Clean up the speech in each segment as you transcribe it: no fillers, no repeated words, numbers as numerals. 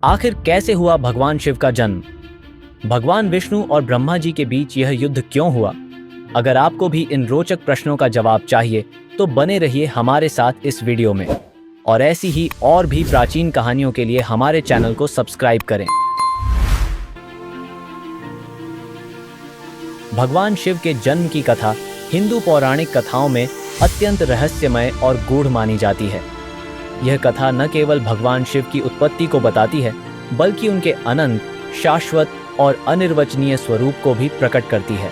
आखिर कैसे हुआ भगवान शिव का जन्म? भगवान विष्णु और ब्रह्मा जी के बीच यह युद्ध क्यों हुआ? अगर आपको भी इन रोचक प्रश्नों का जवाब चाहिए तो बने रहिए हमारे साथ इस वीडियो में। और ऐसी ही और भी प्राचीन कहानियों के लिए हमारे चैनल को सब्सक्राइब करें। भगवान शिव के जन्म की कथा हिंदू पौराणिक कथाओं में अत्यंत रहस्यमय और गूढ़ मानी जाती है। यह कथा न केवल भगवान शिव की उत्पत्ति को बताती है, बल्कि उनके अनंत, शाश्वत और अनिर्वचनीय स्वरूप को भी प्रकट करती है।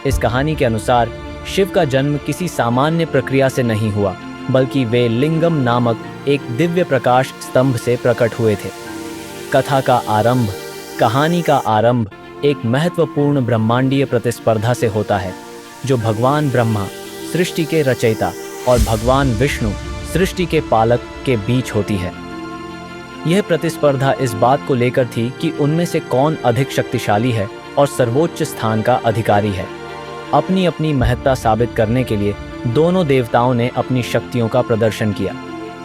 इस कहानी के अनुसार शिव का जन्म किसी सामान्य प्रक्रिया से नहीं हुआ, बल्कि वे लिंगम नामक एक दिव्य प्रकाश स्तंभ से प्रकट हुए थे। कहानी का आरंभ एक महत्वपूर्ण ब्रह्मांडीय प्रतिस्पर्धा से होता है, जो भगवान ब्रह्मा, सृष्टि के रचयिता, और भगवान विष्णु, सृष्टि के पालक के बीच होती है। यह प्रतिस्पर्धा इस बात को लेकर थी कि उनमें से कौन अधिक शक्तिशाली है और सर्वोच्च स्थान का अधिकारी है। अपनी अपनी महत्ता साबित करने के लिए दोनों देवताओं ने अपनी शक्तियों का प्रदर्शन किया,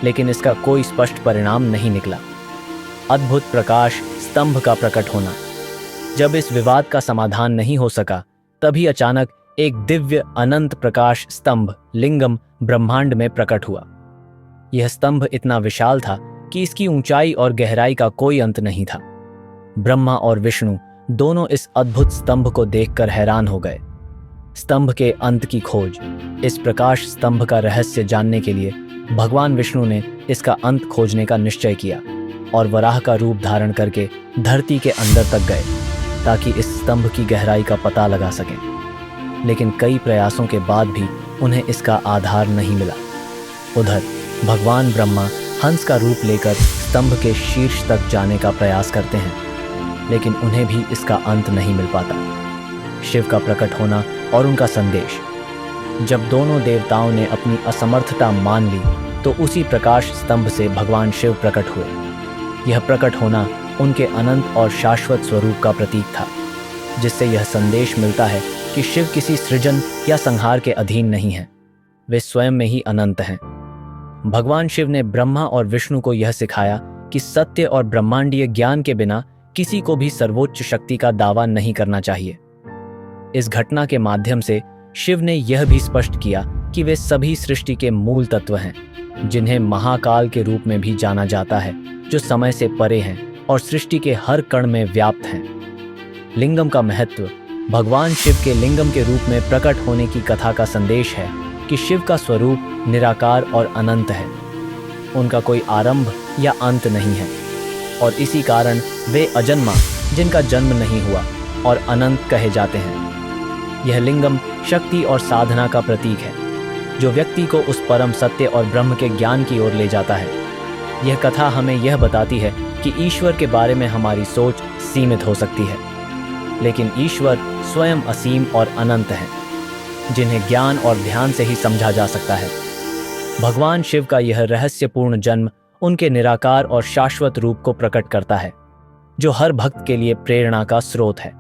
लेकिन इसका कोई स्पष्ट परिणाम नहीं निकला। अद्भुत प्रकाश स्तंभ का प्रकट होना। जब इस विवाद का समाधान नहीं हो सका, तभी अचानक एक दिव्य अनंत प्रकाश स्तंभ लिंगम ब्रह्मांड में प्रकट हुआ। यह स्तंभ इतना विशाल था कि इसकी ऊंचाई और गहराई का कोई अंत नहीं था। ब्रह्मा और विष्णु दोनों इस अद्भुत स्तंभ को देखकर हैरान हो गए। स्तंभ के अंत की खोज। इस प्रकाश स्तंभ का रहस्य जानने के लिए भगवान विष्णु ने इसका अंत खोजने का निश्चय किया और वराह का रूप धारण करके धरती के अंदर तक गए, ताकि इस स्तंभ की गहराई का पता लगा सकें। लेकिन कई प्रयासों के बाद भी उन्हें इसका आधार नहीं मिला। उधर भगवान ब्रह्मा हंस का रूप लेकर स्तंभ के शीर्ष तक जाने का प्रयास करते हैं, लेकिन उन्हें भी इसका अंत नहीं मिल पाता। शिव का प्रकट होना और उनका संदेश। जब दोनों देवताओं ने अपनी असमर्थता मान ली, तो उसी प्रकाश स्तंभ से भगवान शिव प्रकट हुए। यह प्रकट होना उनके अनंत और शाश्वत स्वरूप का प्रतीक था, जिससे यह संदेश मिलता है कि शिव किसी सृजन या संहार के अधीन नहीं हैं। वे स्वयं में ही अनंत हैं। भगवान शिव ने ब्रह्मा और विष्णु को यह सिखाया कि सत्य और ब्रह्मांडीय ज्ञान के बिना किसी को भी सर्वोच्च शक्ति का दावा नहीं करना चाहिए। इस घटना के माध्यम से शिव ने यह भी स्पष्ट किया कि वे सभी सृष्टि के मूल तत्व हैं, जिन्हें महाकाल के रूप में भी जाना जाता है, जो समय से परे हैं और सृष्टि के हर कण में व्याप्त हैं। लिंगम का महत्व। भगवान शिव के लिंगम के रूप में प्रकट होने की कथा का संदेश है कि शिव का स्वरूप निराकार और अनंत है। उनका कोई आरंभ या अंत नहीं है, और इसी कारण वे अजन्मा, जिनका जन्म नहीं हुआ, और अनंत कहे जाते हैं। यह लिंगम शक्ति और साधना का प्रतीक है, जो व्यक्ति को उस परम सत्य और ब्रह्म के ज्ञान की ओर ले जाता है। यह कथा हमें यह बताती है कि ईश्वर के बारे में हमारी सोच सीमित हो सकती है, लेकिन ईश्वर स्वयं असीम और अनंत है, जिन्हें ज्ञान और ध्यान से ही समझा जा सकता है। भगवान शिव का यह रहस्यपूर्ण जन्म उनके निराकार और शाश्वत रूप को प्रकट करता है, जो हर भक्त के लिए प्रेरणा का स्रोत है।